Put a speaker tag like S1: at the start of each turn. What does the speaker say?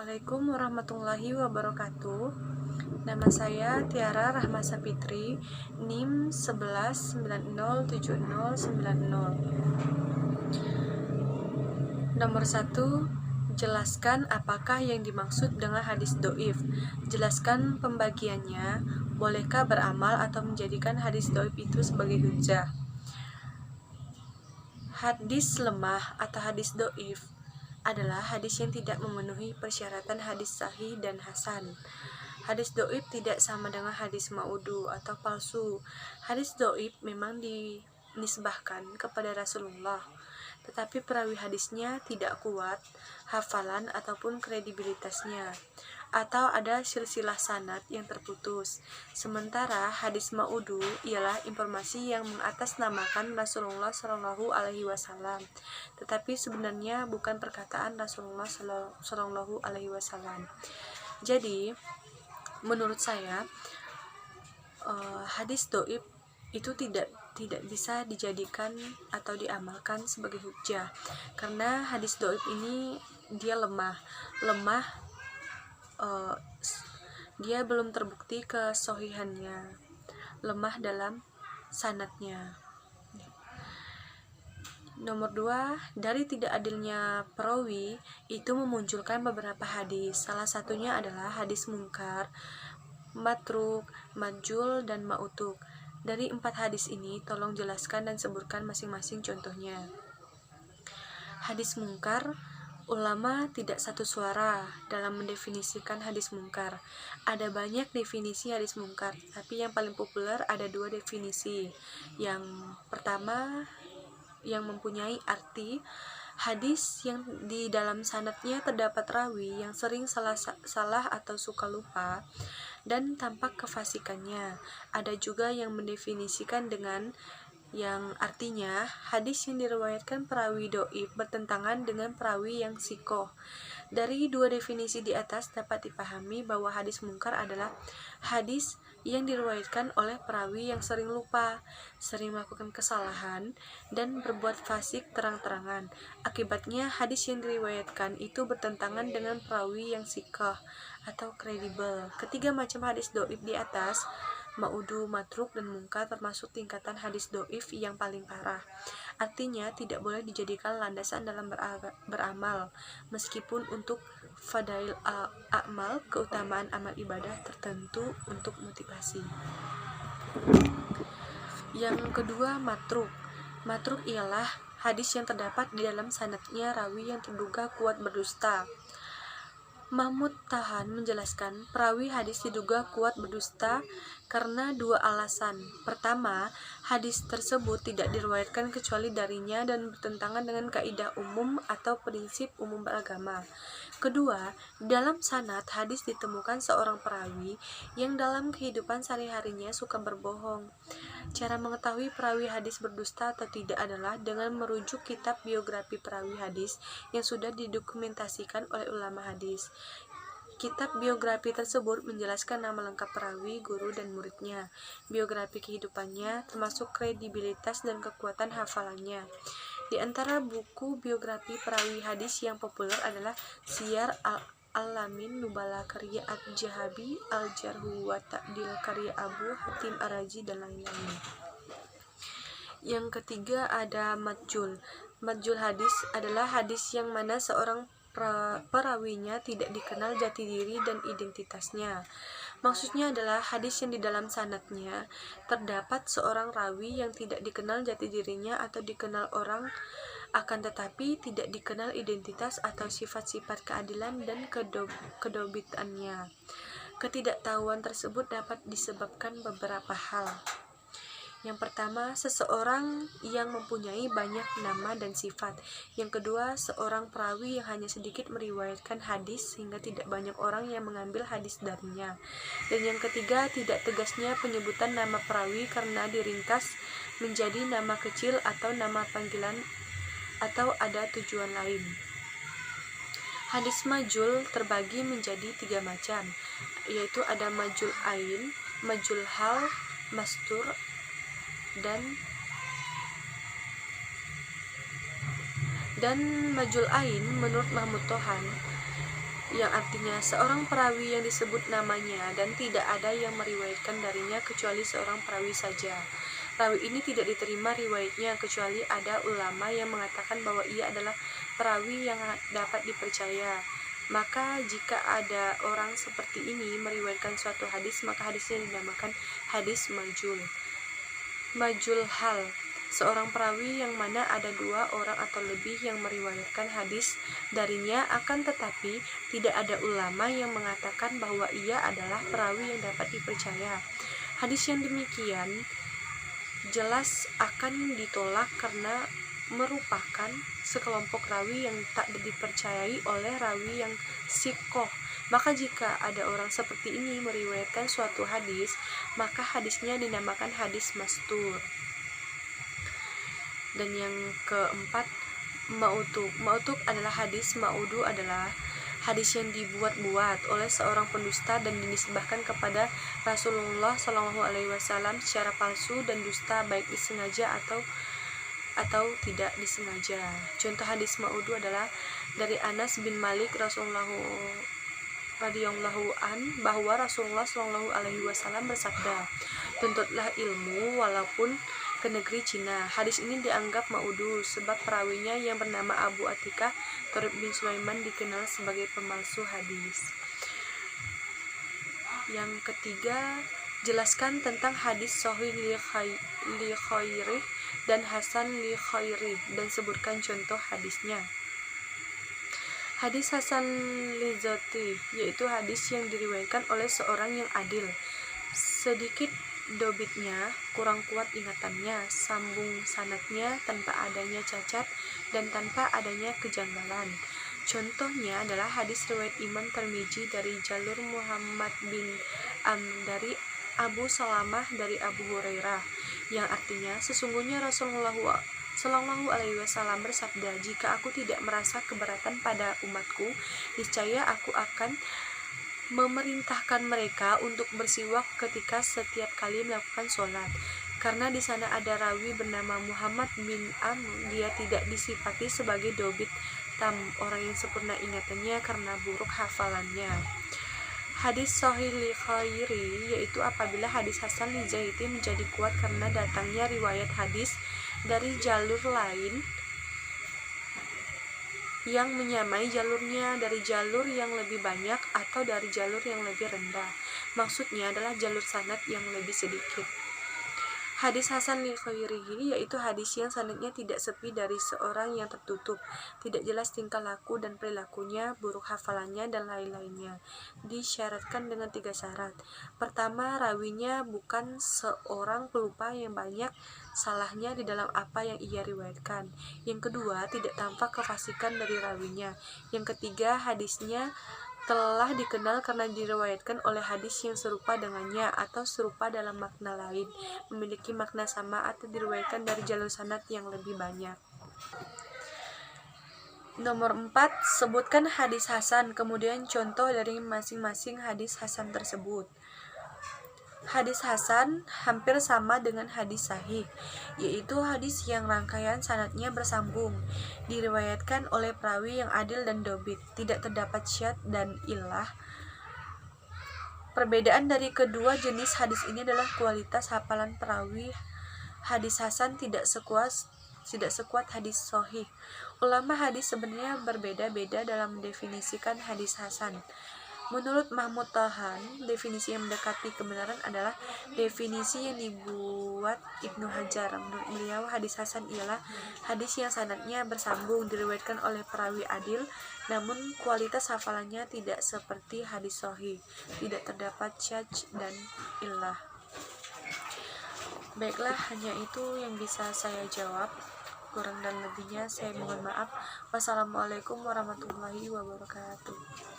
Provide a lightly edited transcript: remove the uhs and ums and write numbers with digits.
S1: Assalamualaikum warahmatullahi wabarakatuh. Nama saya Tiara Rahma Sapitri, NIM 11907090. Nomor 1. Jelaskan apakah yang dimaksud dengan hadis doif. Jelaskan pembagiannya. Bolehkah beramal atau menjadikan hadis doif itu sebagai hujjah? Hadis lemah atau hadis doif adalah hadis yang tidak memenuhi persyaratan hadis sahih dan hasan. Hadis doif tidak sama dengan hadis maudu atau palsu. Hadis doif memang dinisbahkan kepada Rasulullah, tetapi perawi hadisnya tidak kuat hafalan ataupun kredibilitasnya, atau ada silsilah sanad yang terputus. Sementara hadis maudu ialah informasi yang mengatasnamakan Rasulullah Shallallahu Alaihi Wasallam, tetapi sebenarnya bukan perkataan Rasulullah Shallallahu Alaihi Wasallam. Jadi, menurut saya hadis doif itu tidak bisa dijadikan atau diamalkan sebagai hujjah, karena hadis doif ini dia lemah, dia belum terbukti kesohihannya, lemah dalam sanadnya. Nomor 2, dari tidak adilnya perawi itu memunculkan beberapa hadis. Salah satunya adalah hadis mungkar, matruk, majul, dan mautuk. Dari 4 hadis ini, tolong jelaskan dan sebutkan masing-masing contohnya. Hadis mungkar, ulama tidak satu suara dalam mendefinisikan hadis mungkar. Ada banyak definisi hadis mungkar, tapi yang paling populer ada 2 definisi. Yang pertama, yang mempunyai arti hadis yang di dalam sanadnya terdapat rawi yang sering salah atau suka lupa dan tampak kefasikannya. Ada juga yang mendefinisikan dengan yang artinya hadis yang diriwayatkan perawi doif bertentangan dengan perawi yang sikoh. Dari 2 definisi di atas dapat dipahami bahwa hadis mungkar adalah hadis yang diriwayatkan oleh perawi yang sering lupa, sering melakukan kesalahan, dan berbuat fasik terang-terangan. Akibatnya hadis yang diriwayatkan itu bertentangan dengan perawi yang sikoh atau kredibel. Ketiga macam hadis doif di atas, maudu, matruk, dan mungkar, termasuk tingkatan hadis doif yang paling parah. Artinya tidak boleh dijadikan landasan dalam beramal, meskipun untuk fadail a'mal, keutamaan amal ibadah tertentu untuk motivasi. Yang kedua, matruk. Matruk ialah hadis yang terdapat di dalam sanadnya rawi yang terduga kuat berdusta. Mahmud Tahan menjelaskan, perawi hadis diduga kuat berdusta karena 2 alasan. Pertama, hadis tersebut tidak diriwayatkan kecuali darinya dan bertentangan dengan kaidah umum atau prinsip umum beragama. Kedua, dalam sanad hadis ditemukan seorang perawi yang dalam kehidupan sehari-harinya suka berbohong. Cara mengetahui perawi hadis berdusta atau tidak adalah dengan merujuk kitab biografi perawi hadis yang sudah didokumentasikan oleh ulama hadis. Kitab biografi tersebut menjelaskan nama lengkap perawi, guru, dan muridnya, biografi kehidupannya, termasuk kredibilitas dan kekuatan hafalannya. Di antara buku biografi perawi hadis yang populer adalah Siyar Al-Alamin Nubala karya Al-Jahabi, Al-Jarhu wa Ta'dil karya Abu Hatim Ar-Razi, dan lain-lain. Yang ketiga ada majul. Majul hadis adalah hadis yang mana seorang perawinya tidak dikenal jati diri dan identitasnya. Maksudnya adalah hadis yang di dalam sanadnya terdapat seorang rawi yang tidak dikenal jati dirinya atau dikenal orang, akan tetapi tidak dikenal identitas atau sifat-sifat keadilan dan kedobitannya. Ketidaktahuan tersebut dapat disebabkan beberapa hal. Yang pertama, seseorang yang mempunyai banyak nama dan sifat. Yang kedua, seorang perawi yang hanya sedikit meriwayatkan hadis sehingga tidak banyak orang yang mengambil hadis darinya. Dan yang ketiga, tidak tegasnya penyebutan nama perawi karena diringkas menjadi nama kecil atau nama panggilan atau ada tujuan lain. Hadis majul terbagi menjadi 3 macam, yaitu ada majul ain, majul hal, mastur, dan majul ain menurut Mahmud Tohan yang artinya seorang perawi yang disebut namanya dan tidak ada yang meriwayatkan darinya kecuali seorang perawi saja. Rawi ini tidak diterima riwayatnya kecuali ada ulama yang mengatakan bahwa ia adalah perawi yang dapat dipercaya. Maka jika ada orang seperti ini meriwayatkan suatu hadis, maka hadisnya dinamakan hadis majul. Majul hal, seorang perawi yang mana ada 2 orang atau lebih yang meriwayatkan hadis darinya, akan tetapi tidak ada ulama yang mengatakan bahwa ia adalah perawi yang dapat dipercaya. Hadis yang demikian jelas akan ditolak karena merupakan sekelompok rawi yang tak dipercayai oleh rawi yang sikoh. Maka jika ada orang seperti ini meriwayatkan suatu hadis, maka hadisnya dinamakan hadis mastur. Dan yang keempat, mautuk. Mautuk adalah hadis, maudu adalah hadis yang dibuat-buat oleh seorang pendusta dan dinisbahkan kepada Rasulullah SAW secara palsu dan dusta, baik disengaja atau tidak disengaja. Contoh hadis maudu adalah dari Anas bin Malik radhiyallahu an bahwa Rasulullah SAW bersabda, "Tuntutlah ilmu walaupun ke negeri Cina." Hadis ini dianggap maudu sebab perawinya yang bernama Abu Atikah Thariq bin Sulaiman dikenal sebagai pemalsu hadis. Yang ketiga, jelaskan tentang hadis sahih li khairi dan hasan li khairi dan sebutkan contoh hadisnya. Hadis hasan li zati, yaitu hadis yang diriwayatkan oleh seorang yang adil, sedikit dobitnya, kurang kuat ingatannya, sambung sanadnya tanpa adanya cacat dan tanpa adanya kejanggalan. Contohnya adalah hadis riwayat Imam Tirmidzi dari jalur Muhammad bin dari Abu Salamah dari Abu Hurairah, yang artinya sesungguhnya Rasulullah SAW bersabda, "Jika aku tidak merasa keberatan pada umatku, niscaya aku akan memerintahkan mereka untuk bersiwak ketika setiap kali melakukan sholat." Karena di sana ada rawi bernama Muhammad bin dia tidak disifati sebagai dobit orang yang sempurna ingatannya karena buruk hafalannya. Hadis sahih li khairi, yaitu apabila hadis hasan li zaiti menjadi kuat karena datangnya riwayat hadis dari jalur lain yang menyamai jalurnya dari jalur yang lebih banyak atau dari jalur yang lebih rendah. Maksudnya adalah jalur sanad yang lebih sedikit. Hadis hasan li khairihi, yaitu hadis yang sanadnya tidak sepi dari seorang yang tertutup, tidak jelas tingkah laku dan perilakunya, buruk hafalannya dan lain-lainnya. Disyaratkan dengan 3 syarat. Pertama, rawinya bukan seorang pelupa yang banyak salahnya di dalam apa yang ia riwayatkan. Yang kedua, tidak tampak kefasikan dari rawinya. Yang ketiga, hadisnya telah dikenal karena diriwayatkan oleh hadis yang serupa dengannya atau serupa dalam makna lain, memiliki makna sama atau diriwayatkan dari jalur sanad yang lebih banyak. Nomor 4, sebutkan hadis hasan, kemudian contoh dari masing-masing hadis hasan tersebut. Hadis hasan hampir sama dengan hadis sahih, yaitu hadis yang rangkaian sanadnya bersambung, diriwayatkan oleh perawi yang adil dan dobit, tidak terdapat syad dan illah. Perbedaan dari kedua jenis hadis ini adalah kualitas hafalan perawi. Hadis hasan tidak sekuat hadis sahih. Ulama hadis sebenarnya berbeda-beda dalam mendefinisikan hadis hasan. Menurut Mahmud Tahan, definisi yang mendekati kebenaran adalah definisi yang dibuat Ibnu Hajar. Menurut beliau, hadis hasan ialah hadis yang sanadnya bersambung, diriwayatkan oleh perawi adil, namun kualitas hafalannya tidak seperti hadis sahih, tidak terdapat syadz dan illah. Baiklah, hanya itu yang bisa saya jawab. Kurang dan lebihnya saya mohon maaf. Wassalamualaikum warahmatullahi wabarakatuh.